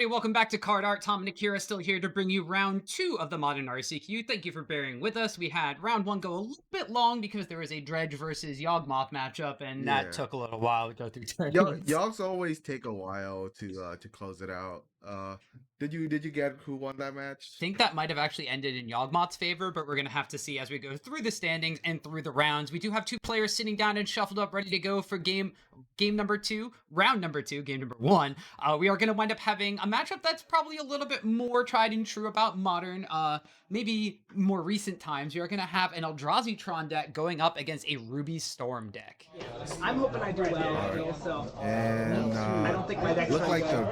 welcome back to Card Art. Tom and Akira still here to bring you round 2 of the modern RCQ. Thank you for bearing with us. We had round 1 go a little bit long because there was a Dredge versus Yawgmoth matchup, and that took a little while to go through turns. Yogs always take a while to close it out. Did you get who won that match? I think that might have actually ended in Yawgmoth's favor, but we're going to have to see as we go through the standings and through the rounds. We do have 2 players sitting down and shuffled up, ready to go for game number 2, round number 2, game number 1. We are going to wind up having a matchup that's probably a little bit more tried and true about modern, maybe more recent times. We are going to have an Eldrazi Tron deck going up against a Ruby Storm deck. I'm hoping I do well. Also. And I don't think my deck look like the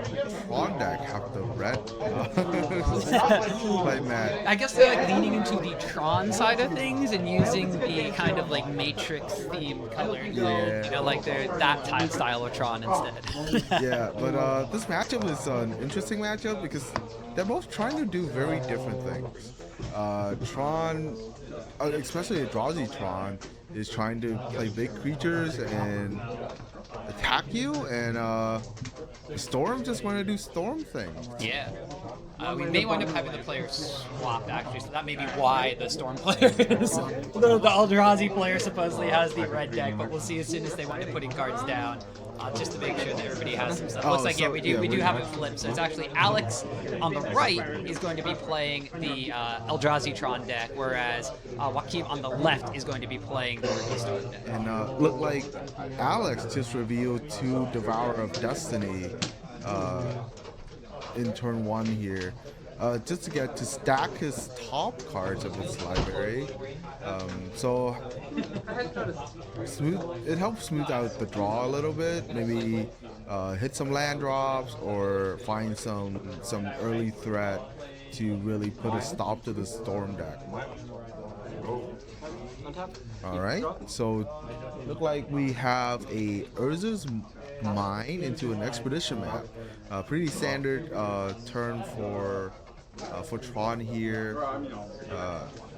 Tron deck have the red play mat. I guess they're like leaning into the Tron side of things and using the kind of like Matrix theme color. Yeah. You know, like they're that type style of Tron instead. Yeah, but this matchup is an interesting matchup because they're both trying to do very different things. Tron, especially Eldrazi Tron, is trying to play big creatures and attack you, and Storm just want to do Storm things. Yeah. We may wind up having the players swapped, actually, so that may be why the Storm player is. The Eldrazi player supposedly has the red deck, but we'll see as soon as they wind up putting cards down, just to make sure that everybody has some stuff. Looks like, yeah, we do have it flipped, so it's actually Alex on the right is going to be playing the Eldrazi Tron deck, whereas Joaquin on the left is going to be playing the Ruby Storm deck. And look like Alex just revealed 2 Devourer of Destiny in turn 1 here, just to get to stack his top cards of his library. So it helps smooth out the draw a little bit. Maybe hit some land drops or find some early threat to really put a stop to the Storm deck. All right, so look like we have a Urza's Mine into an Expedition map. Pretty standard turn for Tron here.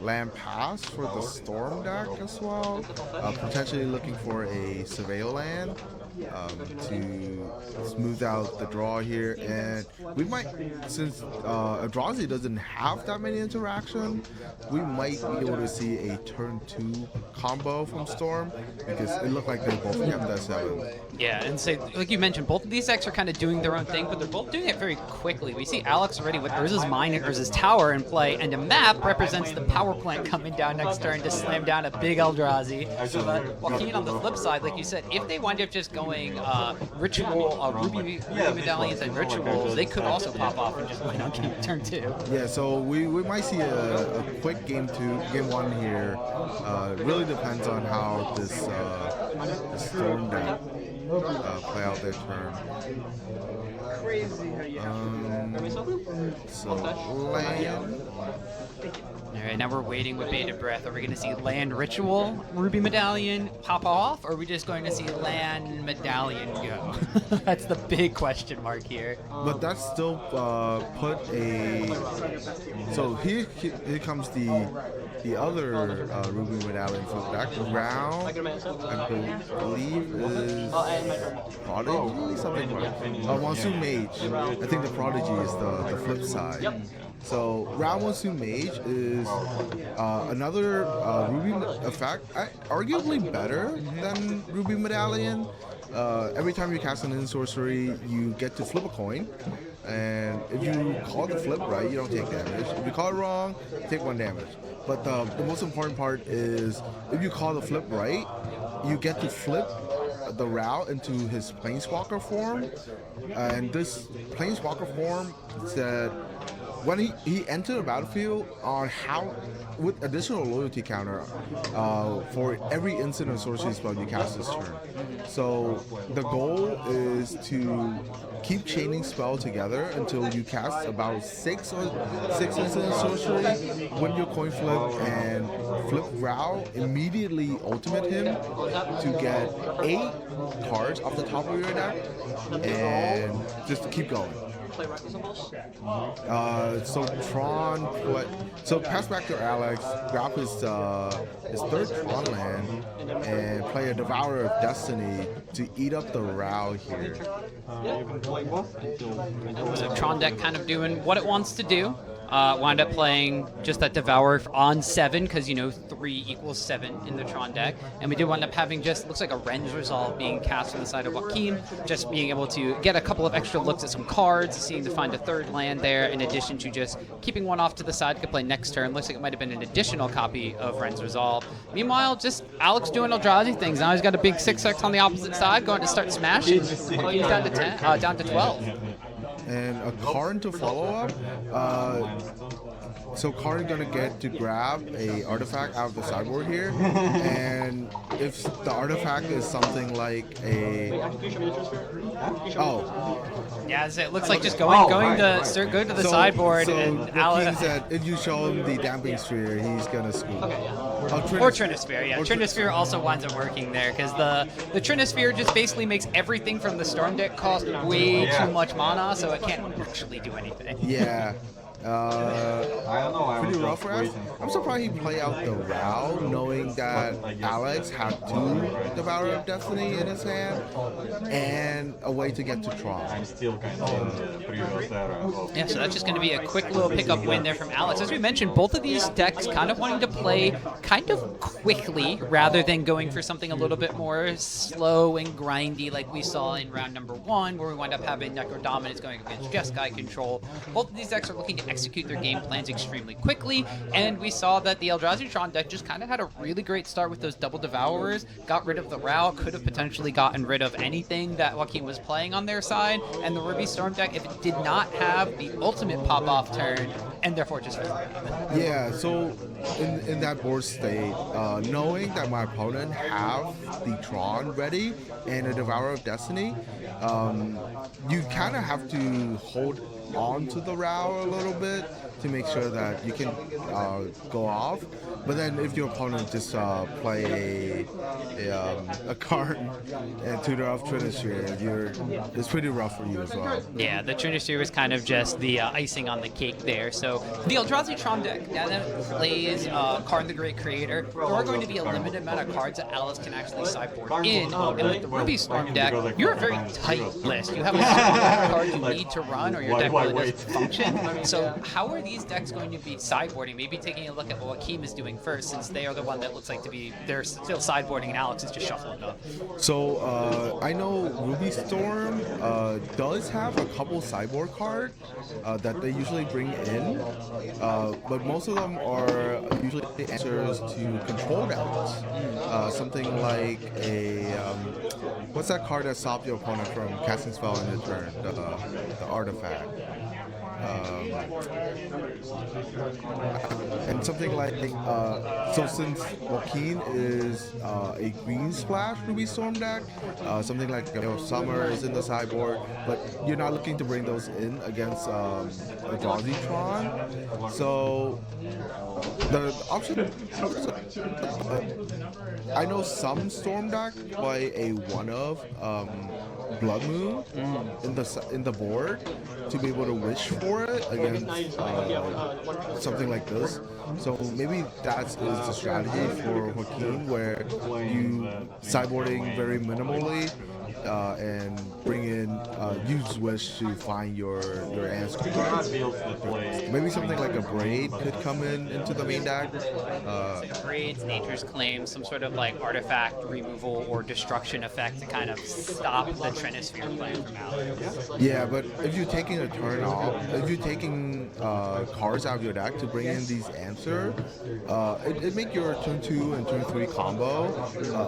Land pass for the Storm deck as well. Potentially looking for a Surveil land to smooth out the draw here, and we might, since Eldrazi doesn't have that many interaction, we might be able to see a turn 2 combo from Storm, because it looked like they both kept that 7. Yeah, and so like you mentioned, both of these decks are kind of doing their own thing, but they're both doing it very quickly. We see Alex already with Urza's Mine and Urza's Tower in play, and a map represents the power plant coming down next turn to slam down a big Eldrazi. But Joaquin on the flip side, like you said, if they wind up just going ritual, Ruby medallions and rituals, they could also pop off and just win on turn 2. Yeah, so we might see a quick game 1 here. Really depends on how this Storm deck play out their turn. So land. Alright, now we're waiting with bated breath. Are we going to see land ritual, Ruby medallion pop off, or are we just going to see land medallion go? That's the big question mark here. But that's still put a. So here comes the other Ruby medallion for that round. I believe is Prodigy, something like Monsoon Mage. I think the Prodigy is the flip side. So round Monsoon Mage is another Ruby effect, arguably better than Ruby Medallion. Every time you cast an instant sorcery, you get to flip a coin, and if you call the flip right, you don't take damage. If you call it wrong, you take 1 damage. But the most important part is if you call the flip right, you get to flip the route into his Planeswalker form, and this Planeswalker form said when he entered the battlefield with additional loyalty counter for every instant or sorcery spell you cast this turn. So the goal is to keep chaining spell together until you cast about 6 instant sorcery, win your coin flip, and flip Growl, immediately ultimate him to get 8 cards off the top of your deck, and just to keep going. So Tron play. So pass back to Alex. Grab his third Tron land and play a Devourer of Destiny to eat up the Rao here. So Tron deck kind of doing what it wants to do. Wind up playing just that Devour on 7 because, you know, 3 equals 7 in the Tron deck. And we did wind up having just, looks like a Ren's Resolve being cast on the side of Joaquin, just being able to get a couple of extra looks at some cards, seeing to find a third land there, in addition to just keeping one off to the side. Could play next turn. Looks like it might have been an additional copy of Ren's Resolve. Meanwhile, just Alex doing Eldrazi things. Now he's got a big 6/6 on the opposite side, going to start smashing. Joaquin's down to 10, down to 12. And a Karn to follow up. So Karn gonna get to grab a artifact out of the sideboard here, and if the artifact is something like a yeah, it looks like just going to the sideboard, and Joaquin said if you show him the damping sphere, he's gonna scoop. Or Trinisphere, yeah. Trinisphere also winds up working there because the Trinisphere just basically makes everything from the Storm deck cost way too much mana, so it can't actually do anything. Yeah. Pretty rough for us. I'm surprised he played out the Rao, knowing that Alex had 2 Devourer of Destiny in his hand and a way to get to Tron. Yeah, so that's just going to be a quick little pickup win there from Alex. As we mentioned, both of these decks kind of wanting to play kind of quickly rather than going for something a little bit more slow and grindy like we saw in round number 1, where we wind up having Necro Dominance going against Jeskai Control. Both of these decks are looking to execute their game plans extremely quickly, and we saw that the Eldrazi Tron deck just kind of had a really great start with those double Devourers, got rid of the Rao, could have potentially gotten rid of anything that Joaquin was playing on their side, and the Ruby Storm deck, if it did not have the ultimate pop-off turn, and therefore just yeah, so in that board state, knowing that my opponent have the Tron ready and a Devourer of Destiny, you kind of have to hold on to the Rao a little bit to make sure that you can go off. But then if your opponent just play a card and tutor off Trinisphere, it's pretty rough for you as well. Yeah, the Trinisphere was kind of just the icing on the cake there. So the Eldrazi Tron deck, now that it plays Karn the Great Creator, there are going to be a limited amount of cards that Alice can actually sideboard in. And with the Ruby Storm deck, you're a very tight list. You have a certain amount of cards you need to run, or your deck really doesn't function. So how are these decks going to be sideboarding? Maybe taking a look at what Joaquin is doing first, since they are the one that looks like to be, they're still sideboarding and Alex is just shuffling up. So I know Ruby Storm does have a couple sideboard cards that they usually bring in, but most of them are usually the answers to control decks. Something like a what's that card that stops your opponent from casting spell in the turn? The artifact. And something like so since Joaquin is a green splash Ruby Storm deck, something like Summer is in the sideboard, but you're not looking to bring those in against Eldrazi Tron. So the option, I know some Storm deck play a one of Blood Moon in the board to be able to wish for it against something like this. So maybe that is the strategy for Joaquin, where you sideboarding very minimally and bring in use Wish to find your answer. Maybe something like a Braid could come into the main deck. Braids, Nature's Claim, some sort of like artifact removal or destruction effect to kind of stop the Trinisphere play from Alex. Yeah, but if you're taking a turn off, if you're taking cards out of your deck to bring in these answers, it make your turn 2 and turn 3 combo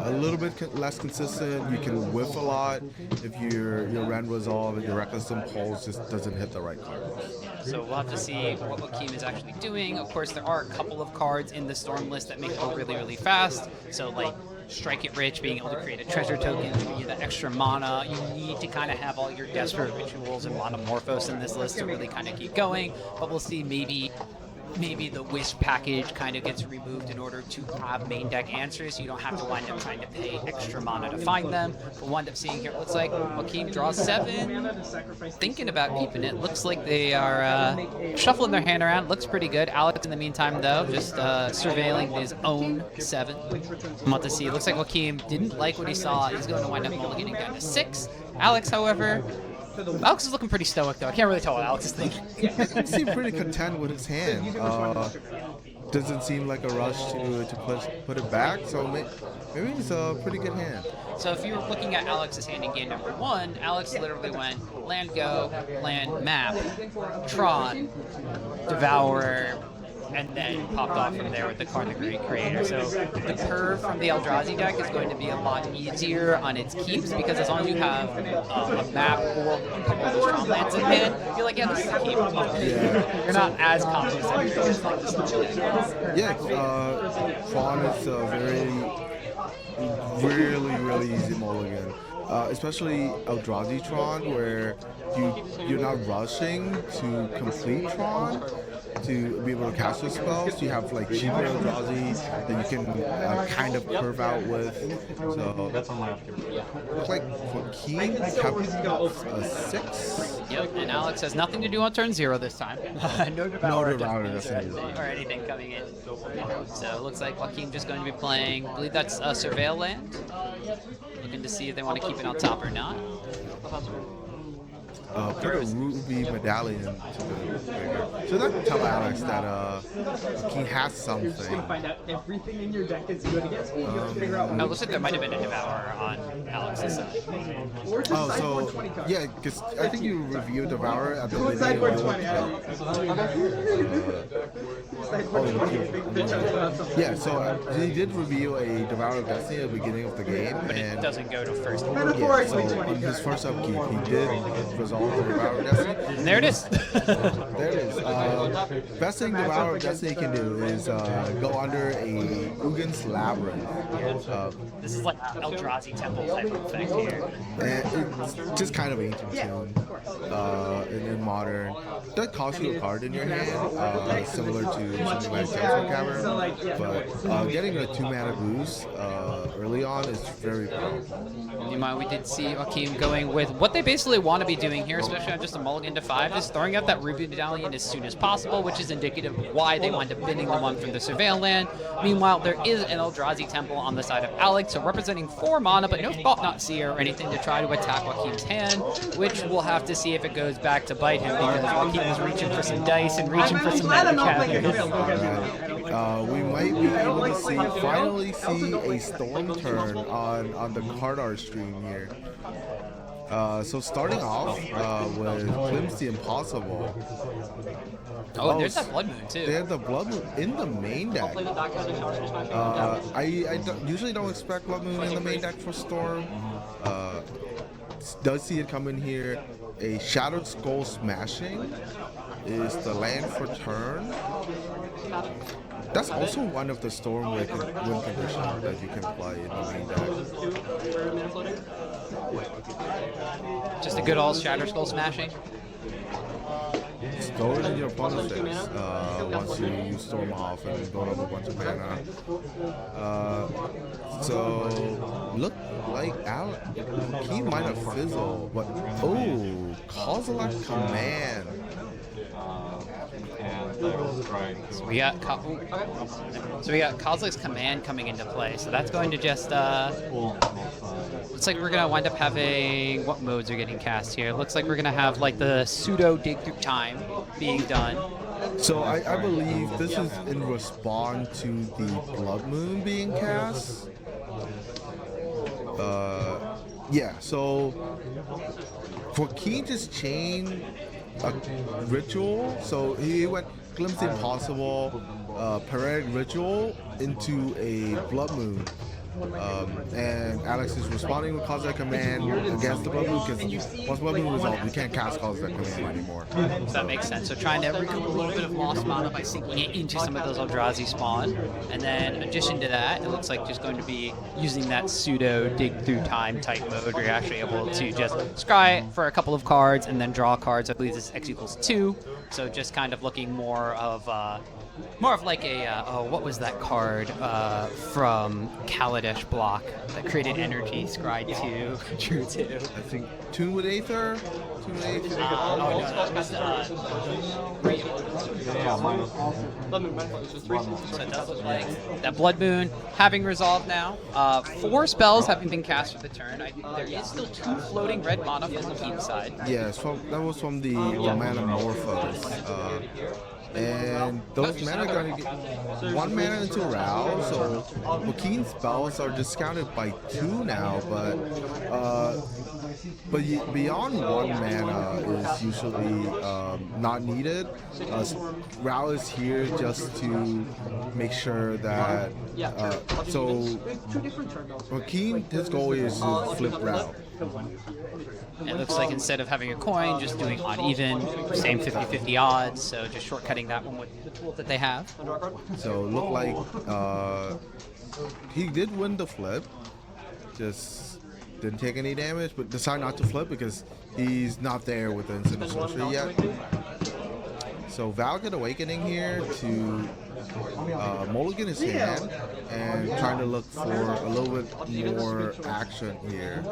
a little bit less consistent. You can whiff a lot if your Ren Resolve and your Reckless Impulse just doesn't hit the right cards. So we'll have to see what Joaquin is actually doing. Of course, there are a couple of cards in the Storm list that make it go really, really fast. So like Strike It Rich, being able to create a treasure token, giving you that extra mana. You need to kind of have all your Desperate Rituals and Monomorphos in this list to really kind of keep going. But we'll see maybe maybe the Wish package kind of gets removed in order to have main deck answers. You don't have to wind up trying to pay extra mana to find them. We'll wind up seeing here, it looks like Joaquin draws 7. Thinking about keeping it. Looks like they are shuffling their hand around. Looks pretty good. Alex, in the meantime, though, just surveilling his own 7. I'm about to see. It looks like Joaquin didn't like what he saw. He's going to wind up mulliganing down to 6. Alex, however, Alex is looking pretty stoic, though. I can't really tell what Alex is thinking. He seemed pretty content with his hand. Doesn't seem like a rush to put it back, so maybe it's a pretty good hand. So if you were looking at Alex's hand in game number 1, Alex literally went land go, land map, Tron, Devourer, and then popped off from there with the card the Great Creator. So the curve from the Eldrazi deck is going to be a lot easier on its keeps, because as long as you have a map or a couple of those Tron lands in hand, you're like, yeah, this is a keep. Yeah. You're not as confident as like the Storm deck. Yeah, Tron is really easy mulligan. Especially Eldrazi Tron, where you're not rushing to complete Tron to be able to cast your spells. You have like cheaper Eldrazi that you can kind of curve out with. So looks like for Key, have a 6. Yep, and Alex has nothing to do on turn 0 this time. No Devourer doesn't or anything coming in. So it looks like Joaquin just going to be playing, I believe that's a Surveil land. Looking to see if they want to keep it on top or not. Put a ruby medallion to the figure. So that tell Alex that he has something. Find out everything in your deck is good against me. You have to figure out. No, it looks like there might have been a Devourer on Alex's side. Oh, so yeah, because I think you reviewed Devourer at the beginning sideboard of 20. yeah, so he did reveal a Devourer of Destiny at the beginning of the game, But and it doesn't go to first. yeah, so on his first upkeep, he did resolve the Devourer of Destiny. And there it is. There it is. Best thing Devourer of Destiny can do is go under a Ugin's Labyrinth. This is like Eldrazi Temple type of effect here. And it's just kind of ancient tune. In modern, that costs you a card in your hand, similar to something like Temple Cavern. But getting a 2-mana boost early on is very powerful. Meanwhile, we did see Joaquin going with what they basically want to be doing here, especially on just a mulligan to 5, is throwing out that Ruby Medallion as soon as possible, which is indicative of why they wind up binning the one from the Surveil land. Meanwhile, there is an Eldrazi Temple on the side of Alex, so representing 4 mana, but no Thought Not Seer or anything to try to attack Joaquin's hand, which we'll have to see if it goes back to bite him, because Joaquin was reaching for some dice and reaching for some magic we might be able to finally see a Storm turn on the card art stream here. So starting off with Glimpse the Impossible. Oh, there's that Blood Moon too. They have the Blood Moon in the main deck. I usually don't expect Blood Moon in the main deck for Storm. Does see it come in here. A Shattered Skull Smashing is the land for turn. That's also one of the Storm win conditions that you can play in the main deck. Just a good old Shatter Skull Smashing. Throw it in your opponent's face once you storm off and build up a bunch of mana. So look like he might have fizzled, but oh, Kozilek Command. So we got Kozilek's Command coming into play. So that's going to just looks like we're gonna wind up having, what modes are getting cast here? Looks like we're gonna have like the pseudo dig through time being done. So I believe this is in response to the Blood Moon being cast. Yeah, so for Key just chain a ritual, so he went Glimpse the Impossible, Paradic Ritual into a Blood Moon. And Alex is responding with Cause That Command against the Blood Moon, because once Blood Moon resolved, you can't cast Cause That Command anymore. So that makes sense. So trying to recoup a little bit of lost mana by sinking it into some of those Eldrazi spawn. And then in addition to that, it looks like just going to be using that pseudo dig through time type mode where you're actually able to just scry for a couple of cards and then draw cards. I believe this is X equals 2. So just kind of looking more of like a, what was that card from Kaladesh block that created energy, Scry 2, True 2? I think Tune with Aether? Tune with Aether? So it does look like that Blood Moon having resolved now. 4 spells having been cast for the turn. There is still 2 floating red mana from the team side. Yes, that was from the Manamorphose. And those mana are going to get 1 mana into Ral, so Joaquin's spells are discounted by 2 now, but beyond 1 mana is usually not needed. Ral is here just to make sure that, so Joaquin, his goal is to flip Ral. It looks like instead of having a coin, just doing odd even, same 50-50 odds, so just shortcutting that one with the tools that they have. So it looked like he did win the flip, just didn't take any damage, but decided not to flip because he's not there with the Instant Sorcery yet. So Valakut Awakening here to mulligan his hand and trying to look for a little bit more action here.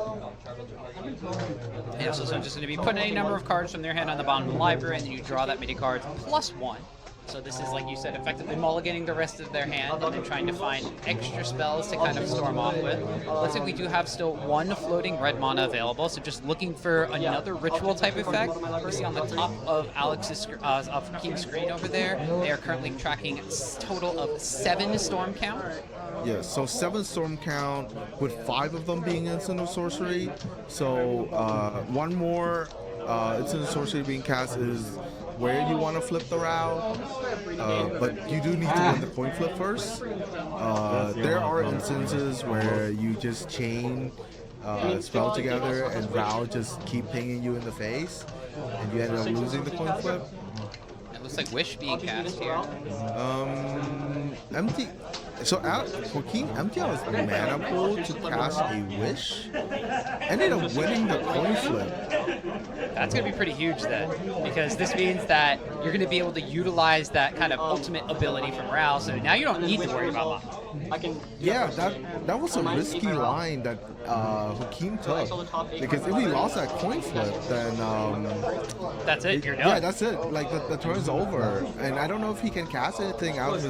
Yeah, so just going to be putting any number of cards from their hand on the bottom of the library, and then you draw that many cards plus 1. So this is, like you said, effectively mulliganing the rest of their hand and then trying to find extra spells to kind of storm off with. Looks like we do have still 1 floating red mana available, so just looking for another ritual type effect. You see on the top of Alex's of King's screen over there, they are currently tracking a total of 7 storm count. Yeah, so 7 storm count with 5 of them being instant sorcery. So 1 more instant sorcery being cast is where you want to flip the Ral, but you do need to win the coin flip first. There are instances where you just chain spell together and Ral just keep pinging you in the face, and you end up losing the coin flip. It looks like Wish being cast here. Empty. So Joaquin empty out his mana pool to cast a Wish. Ended up winning the coin flip. That's going to be pretty huge then, because this means that you're going to be able to utilize that kind of ultimate ability from Ral, so now you don't need to worry about mana. Yeah, that was a risky line that Joaquin took, because if he lost that coin flip, then that's it, you're done. Yeah, that's it. Like the turn's over, and I don't know if he can cast anything out of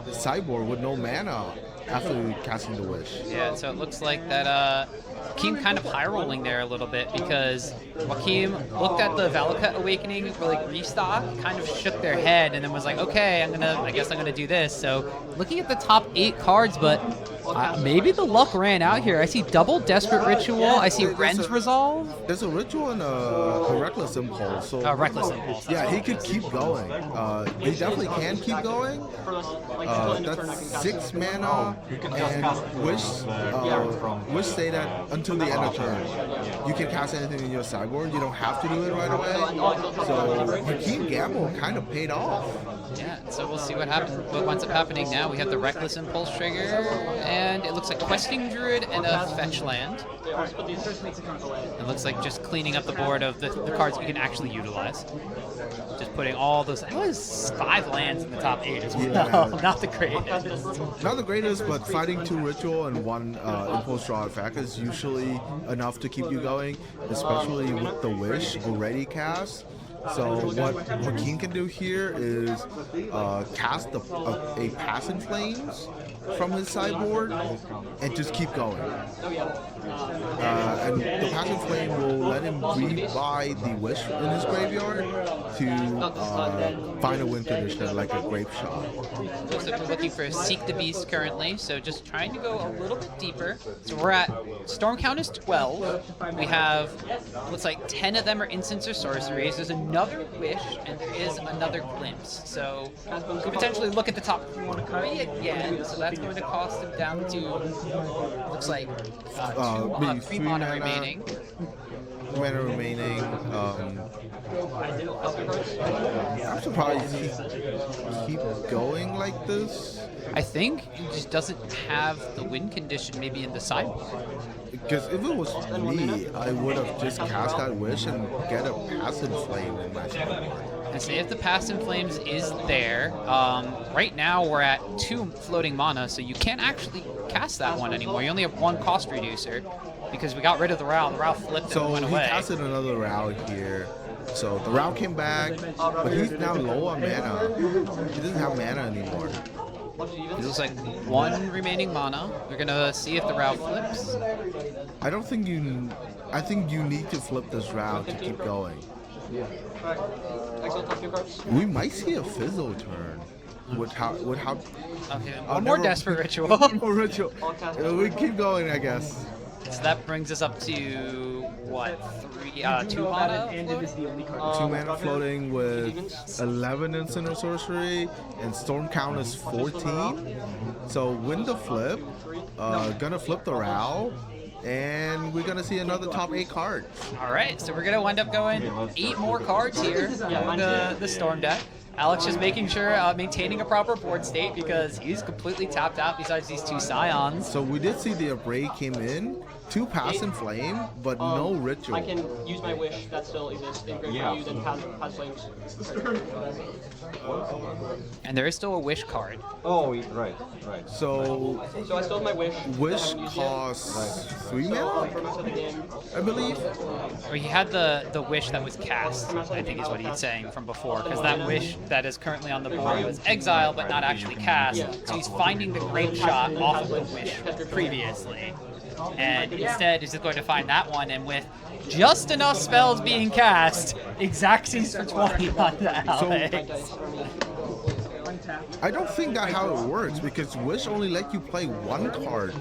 his sideboard with no mana after casting the Wish. Yeah, so it looks like that Joaquin kind of high rolling there a little bit, because Joaquin looked at the Valakut Awakening for like restock, kind of shook their head, and then was like, okay, I guess I'm gonna do this. So looking at the top 8 cards, but maybe the luck ran out here. I see double Desperate Ritual. I see Ren's Resolve. There's a Ritual and a Reckless Impulse. So Reckless Impulse. Yeah, he could keep going. He definitely can keep going. That's 6 mana, and Wish say that until the end of turn. You can cast anything in your sideboard. You don't have to do it right away. So Joaquin gamble kind of paid off. Yeah, so we'll see what happens. What winds up happening now? We have the Reckless Impulse trigger, and it looks like Questing Druid and a fetch land. It looks like just cleaning up the board of the cards you can actually utilize. Just putting all those. That was 5 lands in the top 8 as well. Yeah. Not the greatest. Not the greatest, but fighting 2 Ritual and 1 Impulse Draw effect is usually enough to keep you going, especially with the Wish already cast. So what Joaquin can do here is cast a Pass in Flames from his sideboard and just keep going. And the Pass in Flame will let him rebuy the Wish in his graveyard to find a win condition like a Grape Shot. Looks like we're looking for Seek the Beast currently, so just trying to go a little bit deeper. So we're at Storm count is 12. We have, looks like 10 of them are instants or sorceries. There's a another wish and there is another glimpse. So we could potentially look at the top 3 again. So that's going to cost him down to, looks like, 3 mana remaining. Mana remaining. I'm surprised he keep going like this. I think he just doesn't have the win condition maybe in the sideboard. Because if it was me, I would have just cast that wish and get a passive flame in my sideboard. And say if the Passive Flames is there, right now we're at 2 floating mana, so you can't actually cast that one anymore. You only have 1 cost reducer because we got rid of the Rao. The Rao flipped and went away. So he casted another Rao here. So the Rao came back, but he's now low on mana. He doesn't have mana anymore. It looks like 1 remaining mana. We're gonna see if the Rao flips. I don't think you. I think you need to flip this Rao to keep going. We might see a Fizzle turn. With how? Okay, one more Desperate Ritual. One more Ritual. We keep going, I guess. So that brings us up to what? 2 mana? 2 mana floating with 11 instant or sorcery, and storm count is 14. So win the flip. Gonna flip the Rao. And we're gonna see another top 8 card. All right, so we're gonna wind up going 8 more cards here on the Storm deck. Alex is making sure, maintaining a proper board state because he's completely tapped out besides these 2 Scions. So we did see the Abrade came in, 2 Pass and Flame, but no Ritual. I can use my wish that still exists in Great Use and Pass Flames. And there is still a Wish card. Oh, right. So I still have my wish. Wish costs 3 mana, I believe. Or he had the Wish that was cast, I think is what he's saying from before, because that Wish that is currently on the board was exiled but not actually cast. So he's finding the Grape Shot off of the Wish previously. And instead is just going to find that one, and with just enough spells being cast, Xaxes for 20 on the Alex. I don't think that's how it works because Wish only let you play 1 card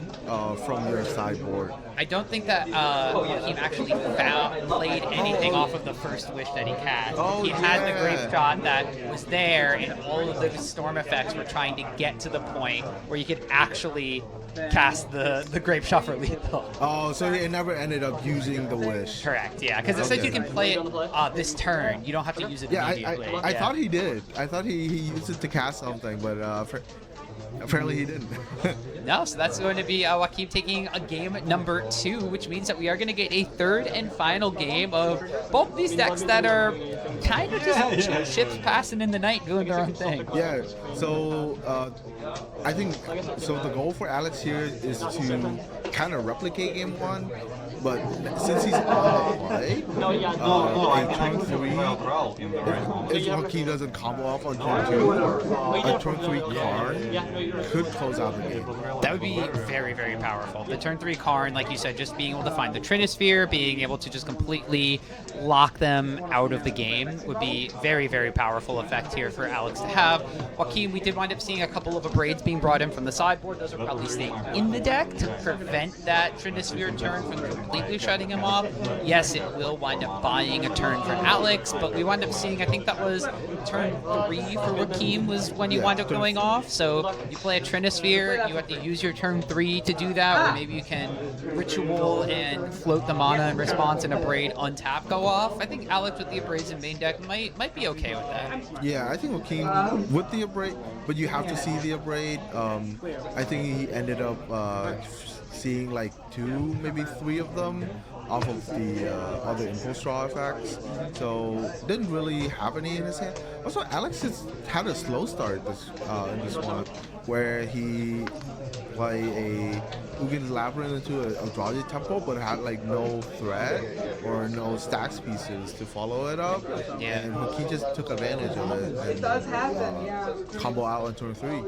from your sideboard. I don't think that Joaquin actually played anything off of the first Wish that he cast. He had the Grape Shot that was there, and all of the Storm effects were trying to get to the point where you could actually cast the Grape Shot for lethal. Oh, so he never ended up using the Wish. Correct, yeah, because it says you can play it this turn. You don't have to use it immediately. I thought he did. I thought he used it to cast something, but apparently he didn't. No, so that's going to be Joaquin taking a game number 2, which means that we are going to get a 3rd and final game of both these decks that are kind of just ships passing in the night doing their own thing. Yeah, so I think so. The goal for Alex here is to kind of replicate game 1, but since he's on the play, in turn 3, if Joaquin doesn't combo off on turn 2, a turn 3 card could close out the game. That would be very, very powerful. The turn 3 Karn, like you said, just being able to find the Trinisphere, being able to just completely lock them out of the game would be very, very powerful effect here for Alex to have. Joaquin, we did wind up seeing a couple of Abrades being brought in from the sideboard. Those are probably staying in the deck to prevent that Trinisphere turn from completely shutting him off. Yes, it will wind up buying a turn for Alex, but we wind up seeing, I think that was turn 3 for Joaquin was when you wind up going off. So you play a Trinisphere, you have to use your turn 3 to do that, or maybe you can Ritual and float the mana in response and Abrade untap go off. I think Alex with the Abrades in main deck might be okay with that. Yeah, I think Joaquin with the Abrade, but you have to see the Abrade. I think he ended up seeing like 2, maybe 3 of them off of the other Impulse Draw effects, so didn't really have any in his hand. Also, Alex has had a slow start in this one, where he played a Ugin Labyrinth into a Eldrazi Temple, but had like no threat or no stacks pieces to follow it up. Yeah. And he just took advantage of it. And, It does happen, yeah. combo out on turn 3.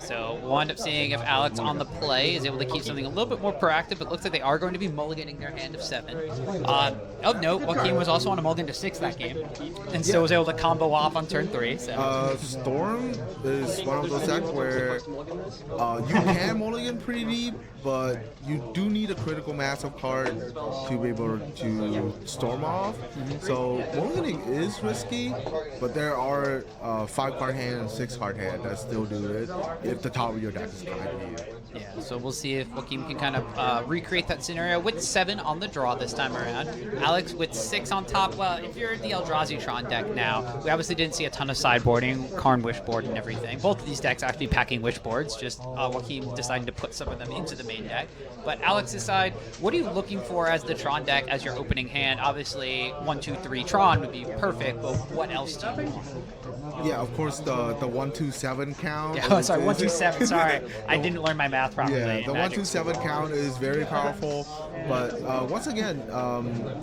So we'll end up seeing if Alex on the play is able to keep something a little bit more proactive. It looks like they are going to be mulliganing their hand of 7. Of note, Joaquin was also on a mulligan to 6 that game, and still was able to combo off on turn 3. So. Storm is one of those decks where you can mulligan pretty deep, but you do need a critical mass of card to be able to storm off. So mulliganing is risky, but there are 5-card hand and 6-card hand that still do it if the top of your deck is kind to you. Yeah, so we'll see if Joaquin can kind of recreate that scenario with 7 on the draw this time around. Alex with 6 on top. Well, if you're the Eldrazi Tron deck now, we obviously didn't see a ton of sideboarding, Karn Wishboard and everything. Both of these decks actually packing Wishboards, just Joaquin deciding to put some of them into the main deck. But Alex's side, what are you looking for as the Tron deck as your opening hand? Obviously, 1, 2, 3 Tron would be perfect, but what else do you want? Yeah, of course, the 1, 2, 7 count. Yeah, sorry, 1, 2, 7. Sorry, I didn't learn my math properly. Yeah, the 1, 2, 7 count is very powerful. But once again,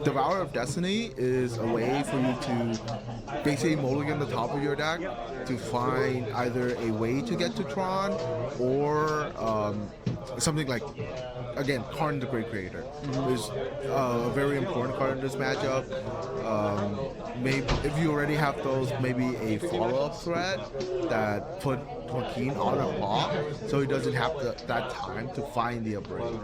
Devourer of Destiny is a way for you to basically mulligan the top of your deck to find either a way to get to Tron or something like, again, Karn the Great Creator is a very important card in this matchup. Maybe if you already have those, maybe a follow-up threat that put Joaquin on a block, so he doesn't have that time to find the upgrade.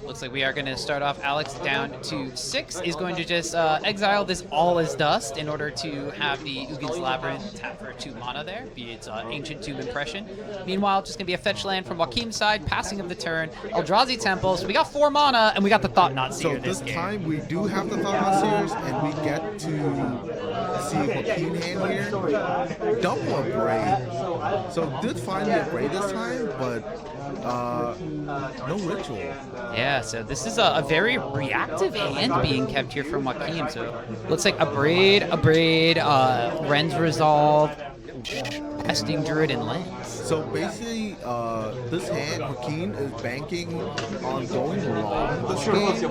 Looks like we are going to start off Alex down to 6. Is going to just exile this All Is Dust in order to have the Ugin's Labyrinth tap for 2 mana there, be its Ancient Tomb Impression. Meanwhile, just going to be a fetch land from Joaquin's side, passing of the turn. Eldrazi Temple, so we got 4 mana, and we got the Thought-Knot Seer So this game. time we do have the Thought-Knot Seers, and we get to see Joaquin hand here. Double Abrade. So did find the Abrade this time, but no ritual. Yeah, so this is a very reactive hand being kept here from Joaquin. So looks like Abrade, Ren's Resolve, Pesting Druid, and Lens. So basically, this hand, Joaquin is banking on going long this game,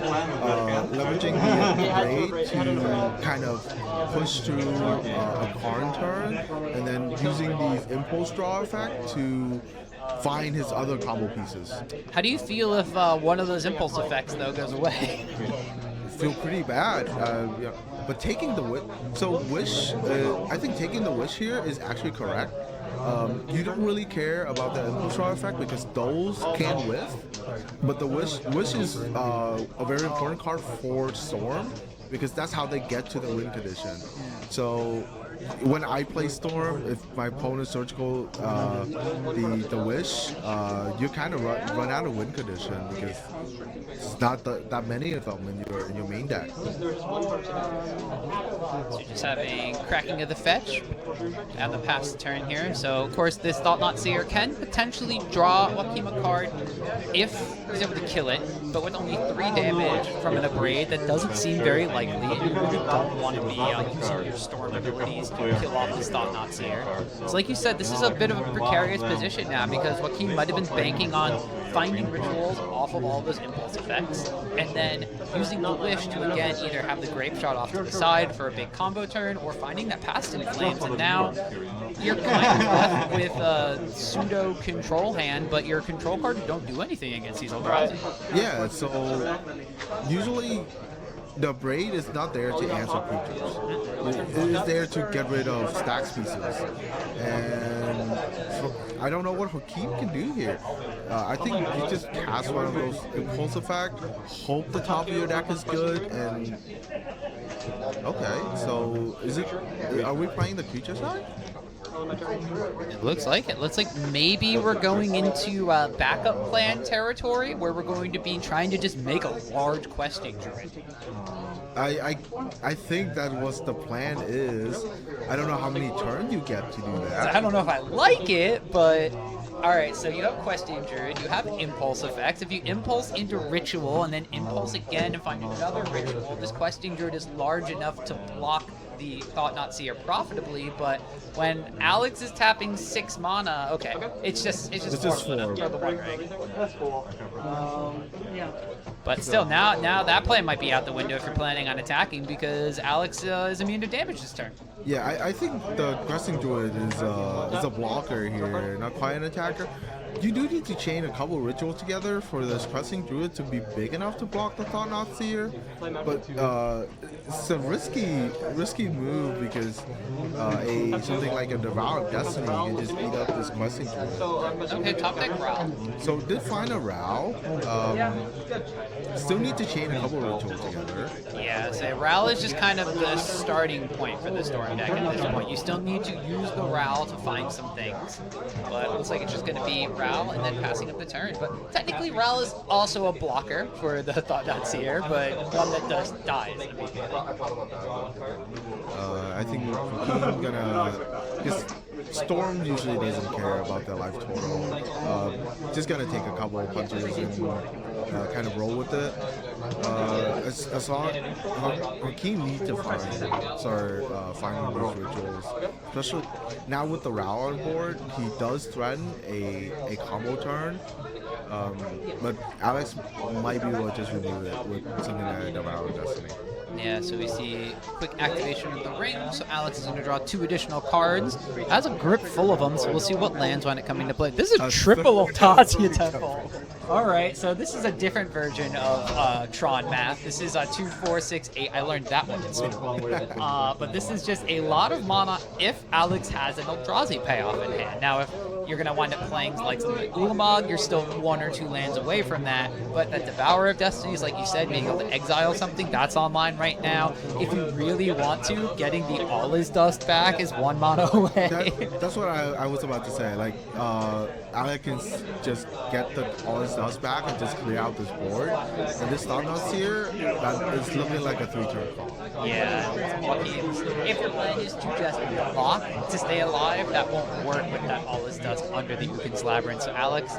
leveraging the Abrade to kind of push through a Karn turn, and then using the Impulse Draw effect to find his other combo pieces. How do you feel if one of those impulse effects, though, goes away? Feel pretty bad. Yeah. But taking the wish, so wish, I think taking the wish here is actually correct. You don't really care about the impulse draw effect because those can whiff, but the wish is a very important card for Storm because that's how they get to the win condition. So when I play Storm, if my opponent surgical the wish, you kind of run out of win condition because it's not that many of them in your main deck. So you're just having cracking of the fetch and the pass turn here. So of course this Thought-Knot Seer can potentially draw Joaquin a card if he's able to kill it, but with only 3 damage from an Abrade, that doesn't seem very likely. You really don't want to be using your Storm abilities to kill off this Thought-Knot Seer. So like you said, this is a bit of a precarious position now because Joaquin might have been banking on finding rituals off of all those impulse effects, and then using the wish to again either have the grape shot off to the side for a big combo turn, or finding that past in flames, and now you're kind of left with a pseudo control hand, but your control cards don't do anything against these Eldrazi. Yeah, so usually the Braid is not there to answer creatures. It is there to get rid of stacks pieces. And so I don't know what Joaquin can do here. I think you just cast one of those impulse effect, hope the top of your deck is good, and okay, so are we playing the creature side? It looks like it. Looks like maybe we're going into backup plan territory where we're going to be trying to just make a large questing druid. I think that was the plan is. I don't know how many turns you get to do that. I don't know if I like it, but alright, so you have questing druid, you have impulse effects. If you impulse into ritual and then impulse again and find another ritual, this questing druid is large enough to block the Thought-Knot Seer profitably, but when Alex is tapping 6 mana, okay, it's just 4 for the One Ring. That's cool. Yeah. But still, now that plan might be out the window if you're planning on attacking because Alex is immune to damage this turn. Yeah, I think the Questing Druid is a blocker here, not quite an attacker. You do need to chain a couple rituals together for this Questing Druid to be big enough to block the Thought-Knot Seer, but it's a risky move because something like a Devour of Destiny can just eat up this Questing Druid. Okay, top deck Ral. So did find a Ral. Still need to chain a couple rituals together. Yeah, so Ral is just kind of the starting point for the Storm deck at this point. You still need to use the Ral to find some things, but it looks like it's just going to be Ral and then passing up the turn. But technically, Ral is also a blocker for the Thought-Knot Seer, but one that does die. I think Keen gonna just Storm usually doesn't care about their life total. Just gonna take a couple of punches and kind of roll with it. As long Keen need to find these rituals, especially now with the Ral on board. He does threaten a combo turn. But Alex might be able to just remove it with something like Devour of Destiny. Yeah, so we see quick activation of the ring. So Alex is going to draw 2 additional cards. Has a grip full of them, so we'll see what lands when it coming to play. This is a triple Eldrazi Temple. All right, so this is a different version of Tron math. This is 2, 4, 6, 8. I learned that one in school. But this is just a lot of mana if Alex has an Eldrazi payoff in hand. Now, if you're going to wind up playing like something like Ulamog, you're still 1 or 2 lands away from that. But that Devourer of Destinies, like you said, being able to exile something, that's online right now. If you really want to, getting the All Is Dust back is 1 mana away. That's what I was about to say. Like, Alex can just get the All His Dust back and just clear out this board. And this Thought-Knot Seer, that is looking like a 3-turn call. Yeah, if your plan is to just block to stay alive, that won't work with that All Is Dust under the Ukin's Labyrinth. So Alex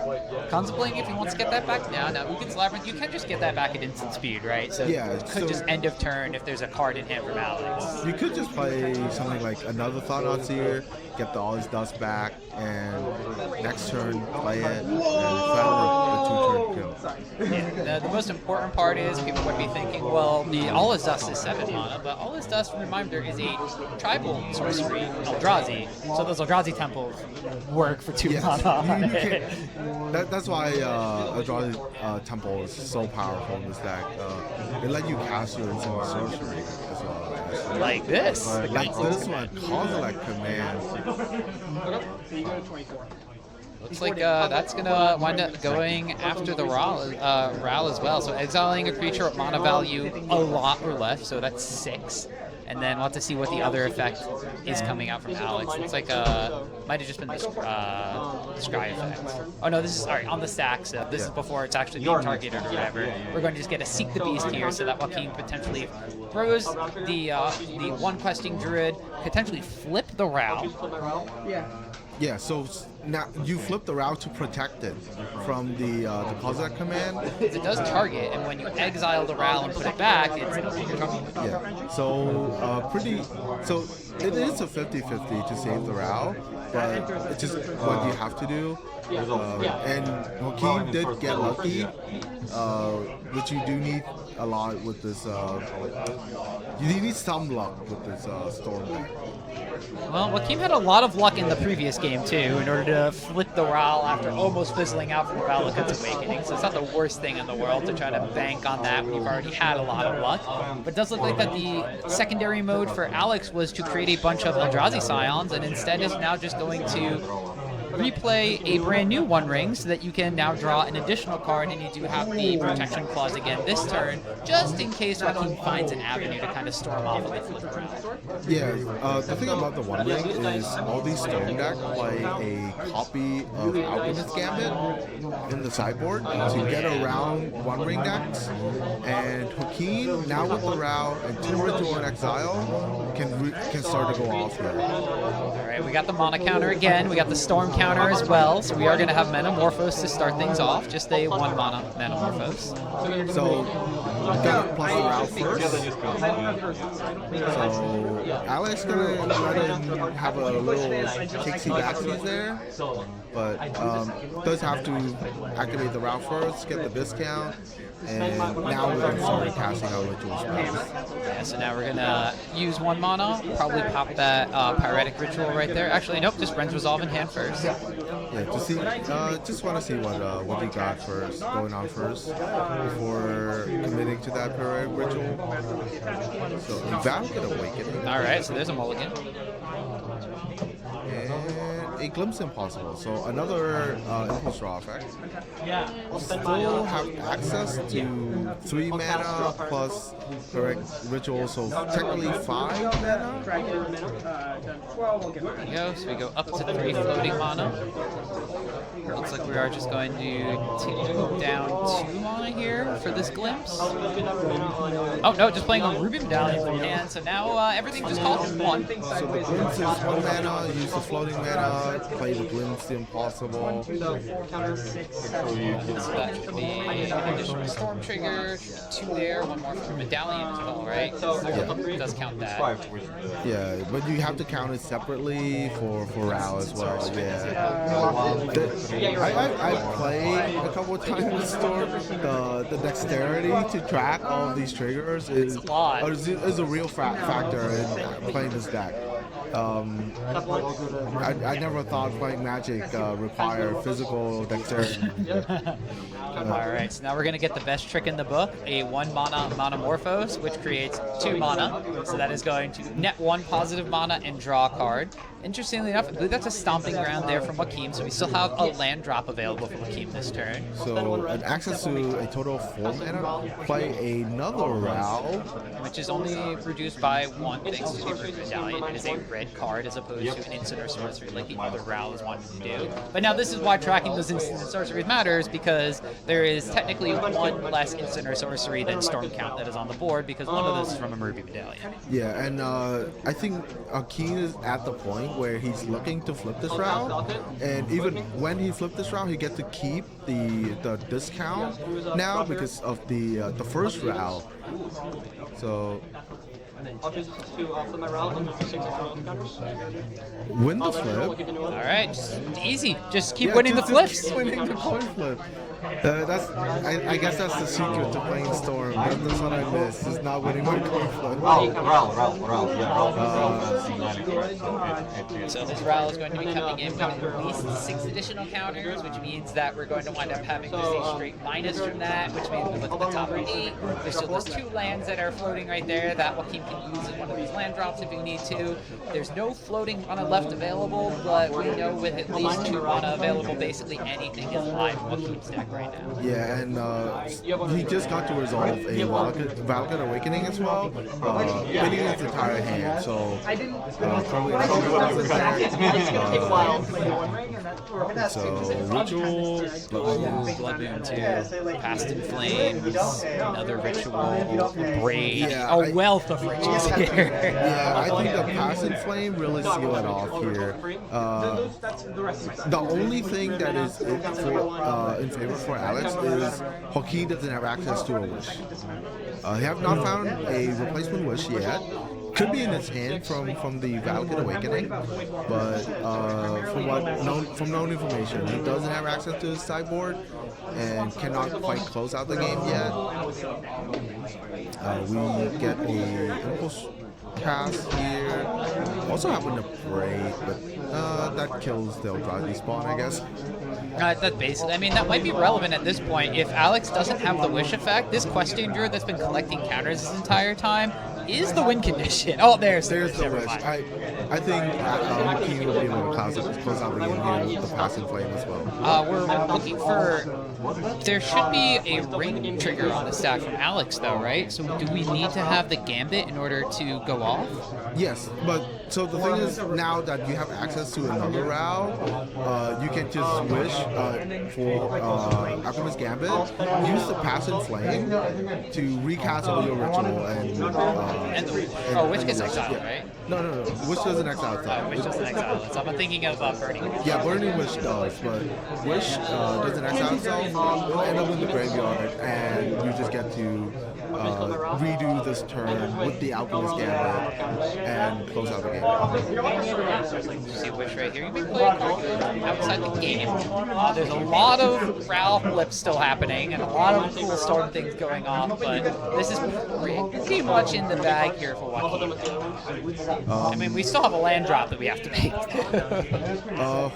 contemplating if he wants to get that back now. Now Ukin's Labyrinth, you can just get that back at instant speed, right? So yeah, it could just end of turn if there's a card in hand from Alex. You could just play something like another Thought-Knot Seer, get the All His Dust back, and next turn play it, and find the 2-turn kill. Yeah, the most important part is people would be thinking, well, the All Is Dust is 7 mana, but All Is Dust, reminder, is a tribal sorcery, Eldrazi, so those Eldrazi temples work for 2 mana. That's why Eldrazi Temple is so powerful in this deck. It let you cast your instant sorcery as well. Like this. Like this one, Kozilek Command. Looks like that's going to wind up going after the Ral as well. So exiling a creature at mana value a lot or less, so that's 6. And then we'll have to see what the other effect is coming out from Alex. Looks like might have just been the Scry effect. Oh no, this is on the stack, so this is before it's actually being targeted or whatever. We're going to just get a Seek the Beast here so that Joaquin potentially throws the 1 Questing Druid, potentially flip the Ral. Yeah, so now you flip the route to protect it from the Kozilek command. It does target, and when you exile the Ral and put it back, it's no longer targeted. Yeah, so so it is a 50-50 to save the Ral, but it's just what you have to do. And Joaquin did get lucky, which you do need a lot with this. You need some luck with this Storm deck. Well, Joaquin had a lot of luck in the previous game, too, in order to flip the Ral after almost fizzling out from the Valakut's Awakening. So it's not the worst thing in the world to try to bank on that when you've already had a lot of luck. But it does look like that the secondary mode for Alex was to create a bunch of Eldrazi Scions, and instead is now just going to replay a brand new One Ring so that you can now draw an additional card, and you do have the protection clause again this turn, just in case Joaquin finds an avenue to kind of storm off of the flip round. Yeah, the thing about the One Ring is all these Storm decks play a copy of Alchemist's Gambit in the sideboard to get around One Ring decks, and Joaquin, now with the Ral and 2 Ritual in Exile, can start to go off here. Alright, we got the mana counter again, we got the Storm counter as well, so we are going to have Metamorphose to start things off, just a 1 mana Metamorphose. So gonna plus the route first. So Alex gonna let him have a little kicksy backsies there, but does have to activate the route first, get the discount, and now we're gonna start casting our ritual spells. Yeah, so now we're gonna use 1 mana, probably pop that Pyretic Ritual right there. Actually, nope, just Ren's Resolve in hand first. Yeah, to see, just want to see what we got first, going on first, before committing to that Pyretic Ritual. So, Invalid Awakening. Alright, so there's a mulligan. And a Glimpse Impossible. So, another Impulse Draw effect. Still have access to 3 mana plus Pyretic Ritual, so technically 5 mana. There we go, so we go up to 3 floating mana. Looks like we are just going to take down 2 mana here for this glimpse. Oh no, just playing a Ruby Medallion from hand, so now everything just calls for 1. So the Glimpse is 1 mana, use the floating mana, play the Glimpse Impossible. So that should be an additional Storm Trigger, 2 there, 1 more for Medallion as well, right? It does count that. Yeah, but you have to count it separately for Ral as well. I played a couple of times with Storm. The dexterity to track all of these triggers is a real factor in playing this deck. I never thought playing Magic required physical dexterity. Alright, so now we're going to get the best trick in the book, a 1 mana Monomorphose, which creates 2 mana. So that is going to net 1 positive mana and draw a card. Interestingly enough, I believe that's a Stomping Ground there from Joaquim, so we still have a land drop available for Joaquim this turn. So, an access to a total of 4 mana, play another Ral. Which is only reduced by 1 thanks to the Ruby Medallion. It is a red card as opposed to an instant or sorcery like the other Ral is wanting to do. But now this is why tracking those instants and sorceries matters, because there is technically 1 less instant or sorcery than Storm Count that is on the board, because one of those is from a Ruby Medallion. Yeah, and I think Joaquim is at the point where he's looking to flip this route, and even when he flipped this route, he gets to keep the discount now because of the first route. So win the flip. Alright, easy. Just keep winning the flips. Keep winning the coin flip. I guess that's the secret to playing Storm. That's what I miss, is not winning my coin flip. So this Ral is going to be coming in with at least 6 additional counters, which means that we're going to wind up having just a straight minus from that, which means we look at the top 8. There's still those 2 lands that are floating right there that Joaquim can use as one of these land drops if you need to. There's no floating mana left available, but we know with at least 2 mana available, basically anything is live in Joaquim's deck right now. Yeah, and he just got to resolve a Valakut Awakening as well, winning his entire hand, so probably so Ritual, Blood Moon 2, Past in Flames, another Ritual, Braid, a wealth of riches here. Yeah, I think the Past in Flame really seal it off here. The only thing that is in favor for Alex is Joaquim doesn't have access to a Wish. He have not found a replacement Wish yet. Could be in his hand from the Valakut Awakening, but from known information, he doesn't have access to his sideboard and cannot quite close out the game yet. We get a Impulse cast here. Also happen to break, but that kills the Eldrazi spawn, I guess. That basically, I mean, that might be relevant at this point. If Alex doesn't have the Wish effect, this Questing Druid that's been collecting counters this entire time is the win condition. Oh, there's the Wish. I think Joaquim will be able to close out the game here with the Past in Flame as well. We're looking for... There should be a ring trigger on the stack from Alex, though, right? So do we need to have the Gambit in order to go off? Yes, but so the thing is, now that you have access to another Ral, you can just wish for Alchemist Gambit, use the Past in Flame to recast all your ritual and Wish gets exiled, right? No. Wish doesn't exile itself. Wish doesn't exile itself. I'm thinking of Burning Wish. Yeah, Burning Wish does, but Wish doesn't exile itself. It'll end up in the graveyard, and you just get to redo this turn with the Alchemist Gambit and close out the game. See which right here. You may play outside the game. There's a lot of Ral flips still happening and a lot of cool storm things going on, but this is pretty much in the bag here for Joaquin. I mean, we still have a land drop that we have to make.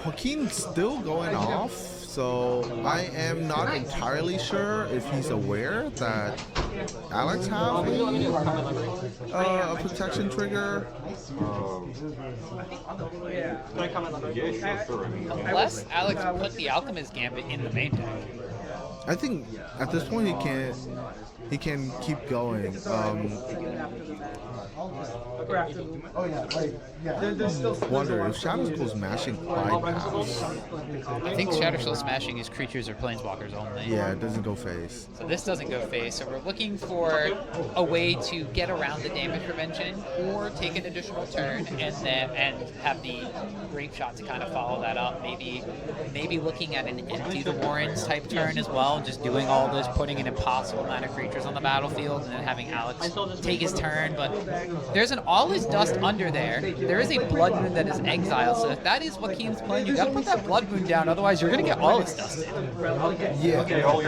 Joaquin's still going off, so I am not entirely sure if he's aware that Alex has a protection trigger. Unless Alex put the Alchemist Gambit in the main deck. I think at this point he can keep going. Wonder if Shadowskull's mashing bypass. I think Shatterskull smashing is creatures or planeswalkers only. Yeah, it doesn't go face. So this doesn't go face, so we're looking for a way to get around the damage prevention or take an additional turn and have the grape shot to kind of follow that up. Maybe looking at an empty the Warrens type turn as well, just doing all this, putting an impossible amount of creatures on the battlefield, and then having Alex take his turn. But there's an All Is Dust under there. There is a Blood Moon that is exiled, so if that is Joaquin's plan, you gotta put that Blood Moon down, otherwise you're gonna get All Is Dusted. Yeah, All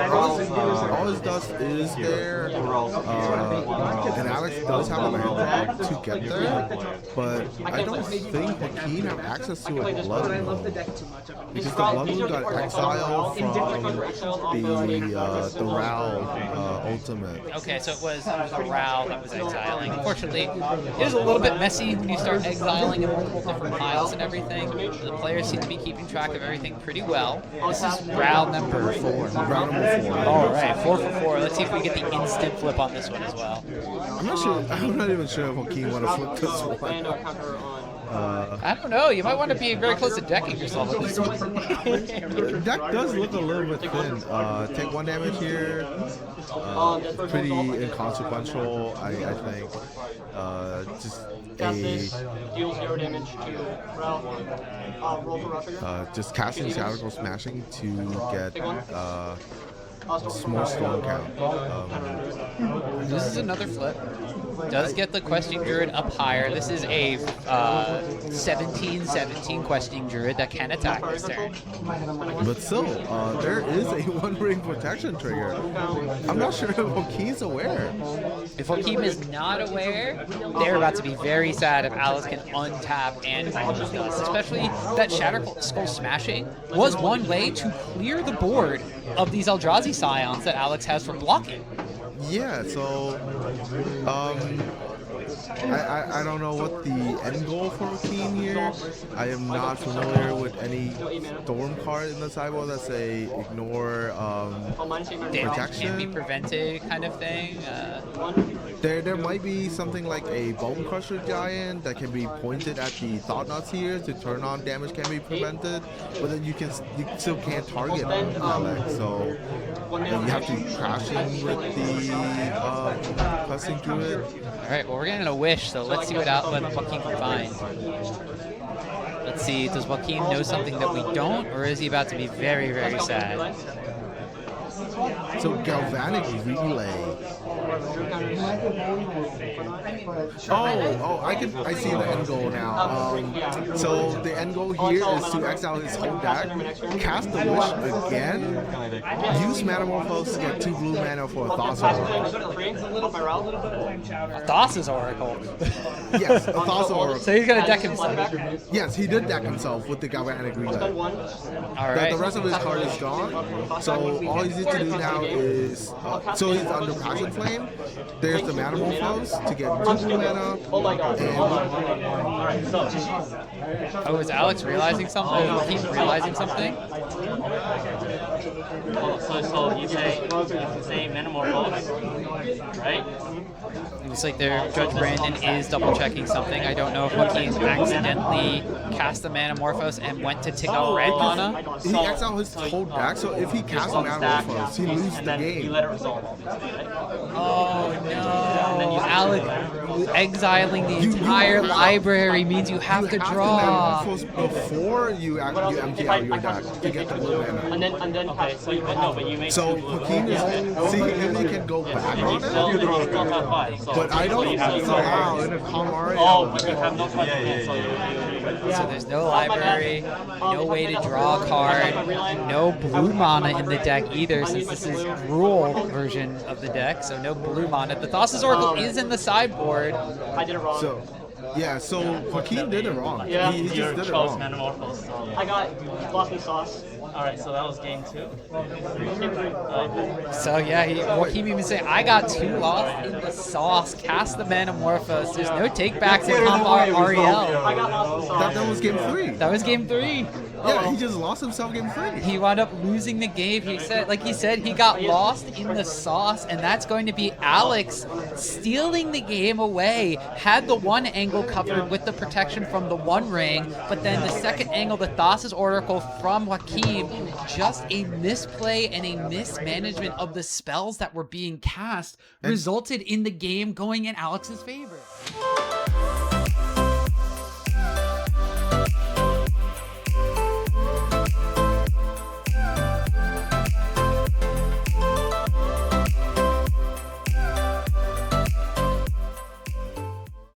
His Dust is there, and Alex does have a land drop to get there, but I don't think Joaquin have access to a Blood Moon, because the Blood Moon got exiled from the Ral ultimate. Okay, so it was a Ral that was exiling. Unfortunately, it is a little bit messy when you start exiling in multiple different piles and everything. The players seem to be keeping track of everything pretty well. This is Ral number 4. Ral number 4. All right, 4 for 4. Let's see if we get the instant flip on this one as well. I'm not even sure if Joaquin want to flip this one. I don't know. You might want to be very close to decking yourself with this one. The deck does look a little bit thin. Take 1 damage here. Pretty inconsequential, I think. Just deals 0 damage to Ral. Roll for Russia. Just casting Shadowskull Smashing to get more storm count. This is another flip. Does get the Questing Druid up higher. This is a 17/17 Questing Druid that can attack this turn. But still, there is a 1 ring protection trigger. I'm not sure if Joaquin's aware. If Joaquin is not aware, they're about to be very sad if Alice can untap and All Is Dust. Especially that Shatterskull Smashing was one way to clear the board of these Eldrazi Scions that Alex has for blocking. Yeah, so I don't know what the end goal for Joaquin here. I am not familiar with any storm card in the sideboard that say ignore Damage protection. can be prevented kind of thing. There might be something like a Bone Crusher Giant that can be pointed at the Thoughtnuts here to turn on damage can be prevented, but then you still can't target Alex, so you have to crash in with the Questing Druid. Alright, well we're getting a wish, so let's see what Joaquin can find. Let's see, does Joaquin know something that we don't, or is he about to be very, very sad? So Galvanic Relay. Oh, I see the end goal now. So the end goal here is to exile his whole deck, cast the Wish again, use Metamorphose to get 2 blue mana for a Thassa's Oracle. A Thassa's Oracle? Yes, a Thassa's Oracle. So he's gonna deck himself? Yes, he did deck himself with the Galvanic Relay. Alright. The rest of his card is gone, so all he needs to do now is, so he's under Passion Flame, there's the Metamorphose to get 2 blue mana, Oh, is Alex realizing something? Keep realizing something? So you say Metamorphose, right? Looks like their Judge Brandon is double checking something. I don't know if Joaquin accidentally cast the Metamorphose and went to tick up red mana. He exiled his whole deck, so if he casts a Metamorphose, he loses the game. You let it resolve. Oh And then no! you Alec, exiling the entire library means you have to draw. Before you empty out your deck to get the blue mana. And then Okay, so you no, but you make So Joaquin is see if he can go back you on still, it. you still have 5. So, But I so don't you have know how in a Kamari. Oh, but you have no choice again, so you So there's no library, no way to draw a card, no blue mana in the deck either, since this is rule version of the deck, so no blue mana. The Thassa's Oracle is in the sideboard. I did it wrong. So yeah, so Joaquin did it wrong. Yeah. He you just did it chose wrong. Metamorphose. So. I got lost in sauce. Alright, so that was game 2. So yeah, Joaquin even saying, I got 2 lost in the sauce, cast the Metamorphose. There's no takebacks in Pump Ariel. I got lost in sauce. That was game 3. That was game 3. Yeah, he just lost himself game 3. He wound up losing the game. He said, like he said, he got lost in the sauce, and that's going to be Alex stealing the game away. Had the one angle covered with the protection from the One Ring, but then the second angle, the Thassa's Oracle from Joaquin, just a misplay and a mismanagement of the spells that were being cast resulted in the game going in Alex's favor.